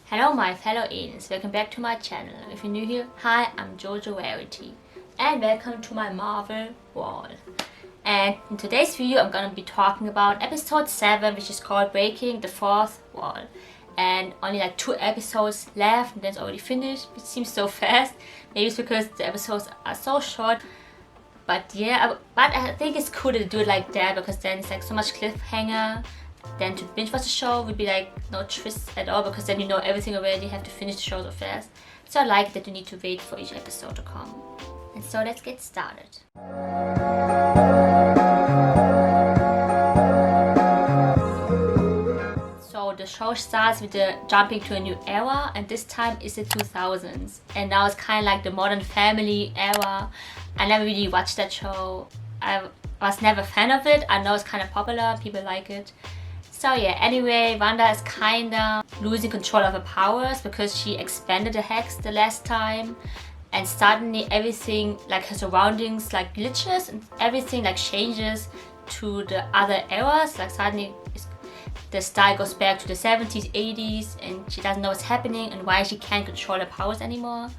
Hello my fellow aliens, welcome back to my channel. If you're new here, hi, I'm Jojo Rarity and welcome to my Marvel wall. And in today's video I'm gonna be talking about episode 7, which is called Breaking the Fourth Wall. And only like 2 episodes left and then it's already finished, which seems so fast. Maybe it's because the episodes are so short. But yeah, but I think it's cool to do it like that because then it's like so much cliffhanger. Then to binge watch the show would be like no twist at all because then you know everything already, you have to finish the show so fast. So I like that you need to wait for each episode to come. And so let's get started. So the show starts with the jumping to a new era, and this time is the 2000s. And now it's kind of like the Modern Family era. I never really watched that show. I was never a fan of it. I know it's kind of popular, people like it. So yeah, anyway, Wanda is kinda losing control of her powers because she expanded the hex the last time, and suddenly everything, like her surroundings, like glitches and everything like changes to the other eras. Like suddenly the style goes back to the 70s, 80s, and she doesn't know what's happening and why she can't control her powers anymore.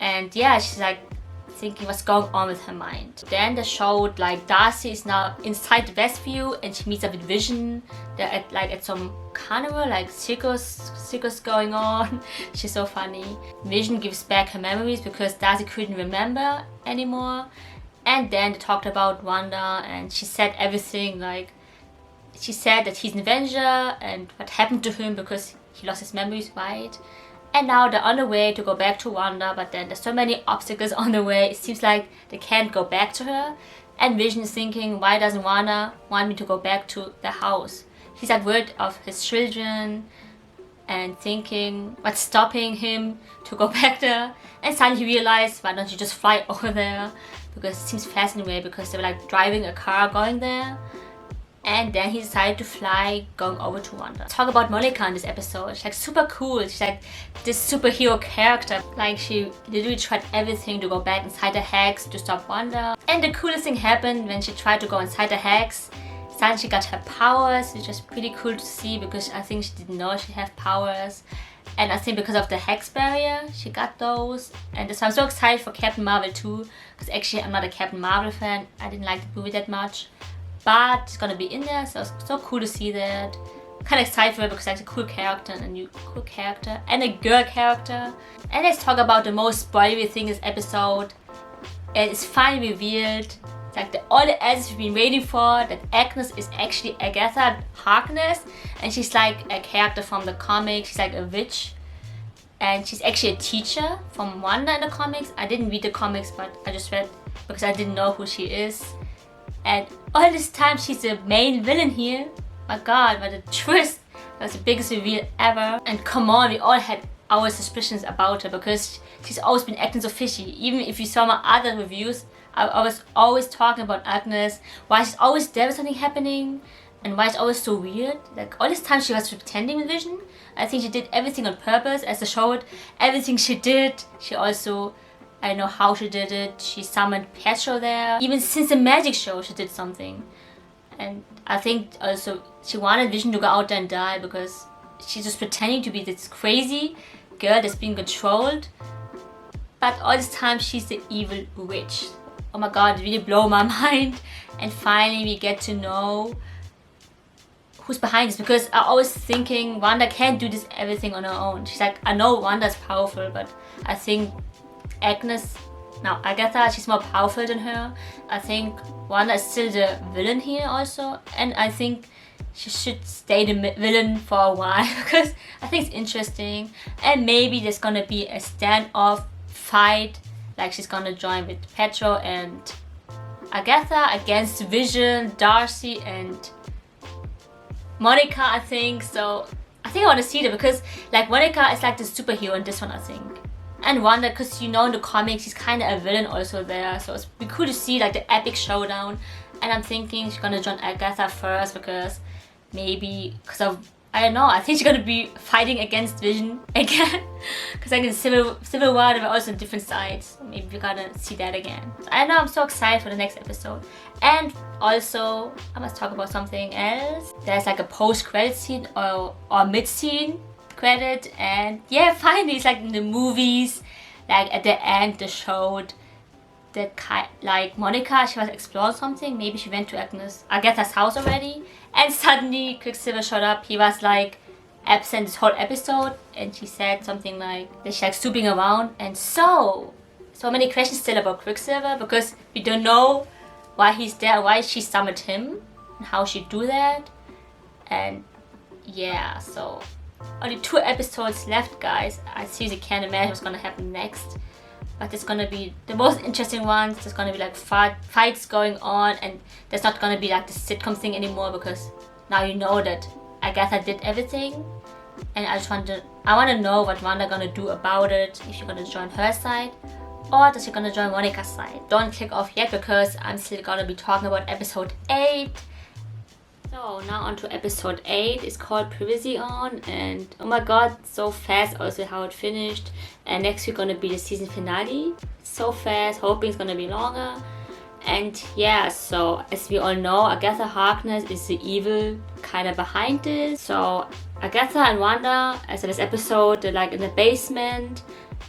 And yeah, she's like thinking what's going on with her mind. Then they showed like Darcy is now inside the Westview and she meets up with Vision. They're at some carnival, like circus going on. She's so funny. Vision gives back her memories because Darcy couldn't remember anymore. And then they talked about Wanda and she said everything, like she said that he's an Avenger and what happened to him because he lost his memories, right? And now they're on the way to go back to Wanda, but then there's so many obstacles on the way. It seems like they can't go back to her. And Vision is thinking, why doesn't Wanda want me to go back to the house? He's like worried of his children and thinking what's stopping him to go back there. And suddenly he realized, why don't you just fly over there? Because it seems fast anyway, because they were like driving a car going there. And then he decided to fly, going over to Wanda. Talk about Molika in this episode. She's like super cool. She's like this superhero character. Like she literally tried everything to go back inside the hex to stop Wanda. And the coolest thing happened when she tried to go inside the hex. Suddenly she got her powers, which was pretty cool to see because I think she didn't know she had powers. And I think because of the hex barrier, she got those. And so I'm so excited for Captain Marvel 2. Because actually I'm not a Captain Marvel fan. I didn't like the movie that much. But it's gonna be in there, so it's so cool to see that. Kind of excited for it because it's a cool character and a new cool character and a girl character. And let's talk about the most spoilery thing this episode. It's finally revealed. It's like all the answers we've been waiting for, that Agnes is actually Agatha Harkness, and she's like a character from the comics. She's like a witch, and she's actually a teacher from Wanda in the comics. I didn't read the comics, but I just read because I didn't know who she is. And all this time she's the main villain here. My god, what a twist. That was the biggest reveal ever. And come on, we all had our suspicions about her because she's always been acting so fishy. Even if you saw my other reviews, I was always talking about Agnes. Why she's always there with something happening. And why it's always so weird. Like all this time she was pretending with Vision. I think she did everything on purpose as they showed. Everything she did, she also, I don't know how she did it. She summoned Petro there. Even since the magic show, she did something. And I think also she wanted Vision to go out there and die because she's just pretending to be this crazy girl that's being controlled. But all this time, she's the evil witch. Oh my god, it really blew my mind. And finally, we get to know who's behind this, because I'm always thinking Wanda can't do this everything on her own. She's like, I know Wanda's powerful, but I think Agatha, she's more powerful than her. I think Wanda is still the villain here also, and I think she should stay the villain for a while because I think it's interesting. And maybe there's gonna be a standoff fight, like she's gonna join with Petro and Agatha against Vision, Darcy, and Molika, I think. So I think I want to see that because like Molika is like the superhero in this one, I think. And Wanda, because you know in the comics she's kind of a villain also there, so it's be cool to see like the epic showdown. And I'm thinking she's gonna join Agatha first because maybe I don't know, I think she's gonna be fighting against Vision again because like in Civil War they were also on different sides, so maybe we're gonna see that again. So I don't know, I'm so excited for the next episode. And also I must talk about something else. There's like a post-credit scene or mid-scene credit, and yeah, finally it's like in the movies, like at the end they showed that like Molika, she was exploring something. Maybe she went to Agatha's house already, and suddenly Quicksilver showed up. He was like absent this whole episode, and she said something like that she's like snooping around, and so many questions still about Quicksilver because we don't know why he's there, why she summoned him, and how she do that, and yeah, so only 2 episodes left, guys. I seriously can't imagine what's gonna happen next. But it's gonna be the most interesting ones. There's gonna be like fights going on, and there's not gonna be like the sitcom thing anymore because now you know that Agatha did everything. And I want to know what Wanda gonna do about it. If she's gonna join her side, or is she gonna join Monica's side? Don't click off yet because I'm still gonna be talking about episode 8. So now on to episode 8. It's called Privacy On, and oh my god, so fast also how it finished. And next week gonna be the season finale. So fast, hoping it's gonna be longer. And yeah, so as we all know, Agatha Harkness is the evil kind of behind this. So Agatha and Wanda, as in this episode, they're like in the basement.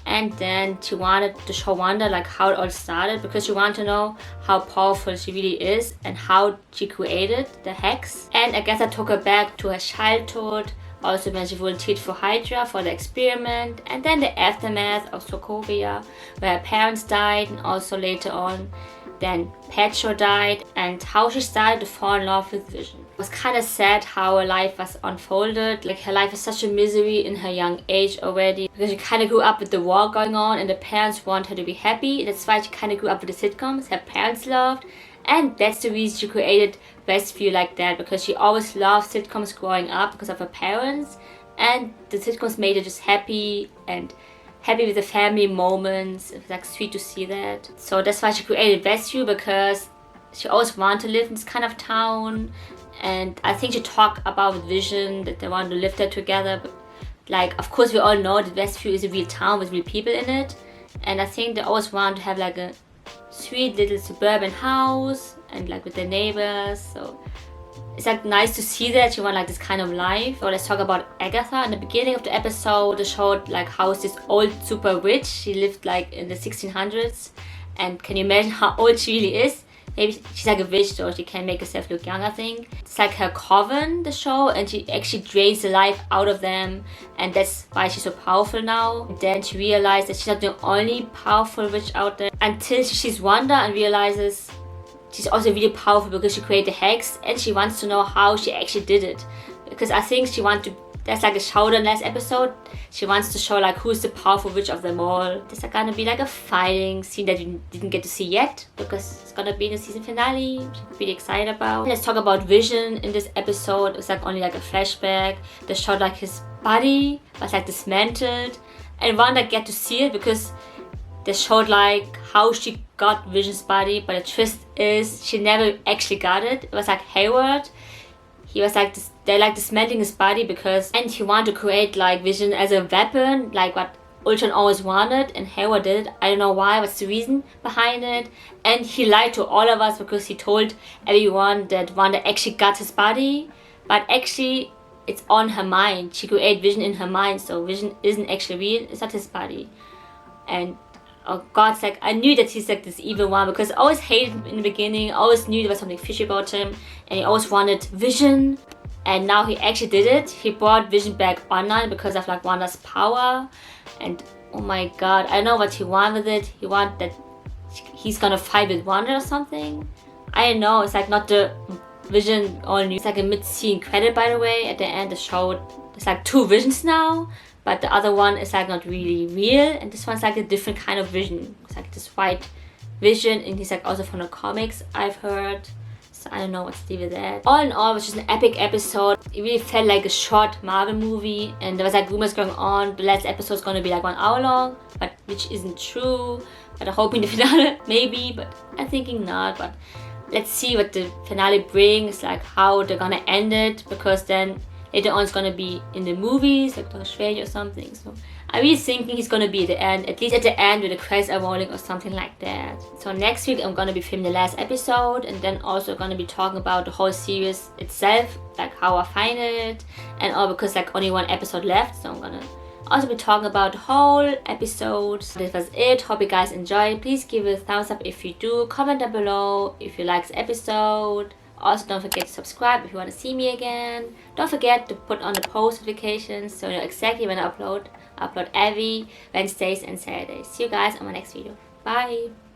And then she wanted to show Wanda like how it all started because she wanted to know how powerful she really is and how she created the hex. And Agatha took her back to her childhood, also when she volunteered for Hydra for the experiment, and then the aftermath of Sokovia, where her parents died, and also later on then Petro died, and how she started to fall in love with Vision. It was kind of sad how her life was unfolded. Like her life was such a misery in her young age already because she kind of grew up with the war going on and the parents want her to be happy. That's why she kind of grew up with the sitcoms her parents loved, and that's the reason she created Westview like that, because she always loved sitcoms growing up because of her parents, and the sitcoms made her just happy and happy with the family moments. It was like sweet to see that. So that's why she created Westview, because she always wanted to live in this kind of town. And I think she talked about with Vision that they wanted to live there together. But like, of course, we all know that Westview is a real town with real people in it. And I think they always wanted to have like a sweet little suburban house and like with their neighbors. So it's like nice to see that she want like this kind of life. So let's talk about Agatha. In the beginning of the episode, they showed like how is this old super witch. She lived like in the 1600s, and can you imagine how old she really is? Maybe she's like a witch, so she can make herself look young, I think. It's like her coven, the show, and she actually drains the life out of them, and that's why she's so powerful now. And then she realized that she's not the only powerful witch out there until she sees Wanda and realizes she's also really powerful because she created the hex, and she wants to know how she actually did it. Because I think she wants to, there's like a showdown last episode. She wants to show like who's the powerful witch of them all. There's like gonna be like a fighting scene that you didn't get to see yet because it's gonna be in the season finale, which I'm pretty excited about. Let's talk about Vision in this episode. It's like only like a flashback. They showed like his body was like dismantled, and Wanda get to see it because they showed like how she got Vision's body, but the twist is she never actually got it. It was like Hayward. He was like this, they're like dismantling his body because, and he wanted to create like Vision as a weapon, like what Ultron always wanted, and Hayward did it. I don't know why, what's the reason behind it. And he lied to all of us because he told everyone that Wanda actually got his body, but actually it's on her mind. She created Vision in her mind, so Vision isn't actually real, it's not his body. And oh god, it's like I knew that he's like this evil one because I always hated him in the beginning. I always knew there was something fishy about him, and he always wanted Vision. And now he actually did it. He brought Vision back online because of like Wanda's power. And oh my god, I know what he wanted with it. He wanted that he's gonna fight with Wanda or something. I don't know. It's like not the Vision all new. It's like a mid-scene credit, by the way. At the end, the show there's like 2 Visions now. But the other one is like not really real, and this one's like a different kind of Vision. It's like this white Vision, and he's like also from the comics, I've heard. So I don't know what's to do with that. All in all, it was just an epic episode. It really felt like a short Marvel movie, and there was like rumors going on. The last episode is gonna be like 1 hour long, but which isn't true. But I'm hoping the finale maybe, but I'm thinking not. But let's see what the finale brings, like how they're gonna end it, because then later on it's gonna be in the movies, like Doctor Strange or something. So I'm really thinking he's gonna be at the end, at least at the end with the credits are rolling or something like that. So next week I'm gonna be filming the last episode, and then also gonna be talking about the whole series itself, like how I find it, and all because like only one episode left. So I'm gonna also be talking about the whole episode. This was it. Hope you guys enjoyed. Please give it a thumbs up if you do. Comment down below if you like this episode. Also, don't forget to subscribe if you want to see me again. Don't forget to put on the post notifications so you know exactly when I upload. I upload every Wednesdays and Saturdays. See you guys on my next video. Bye!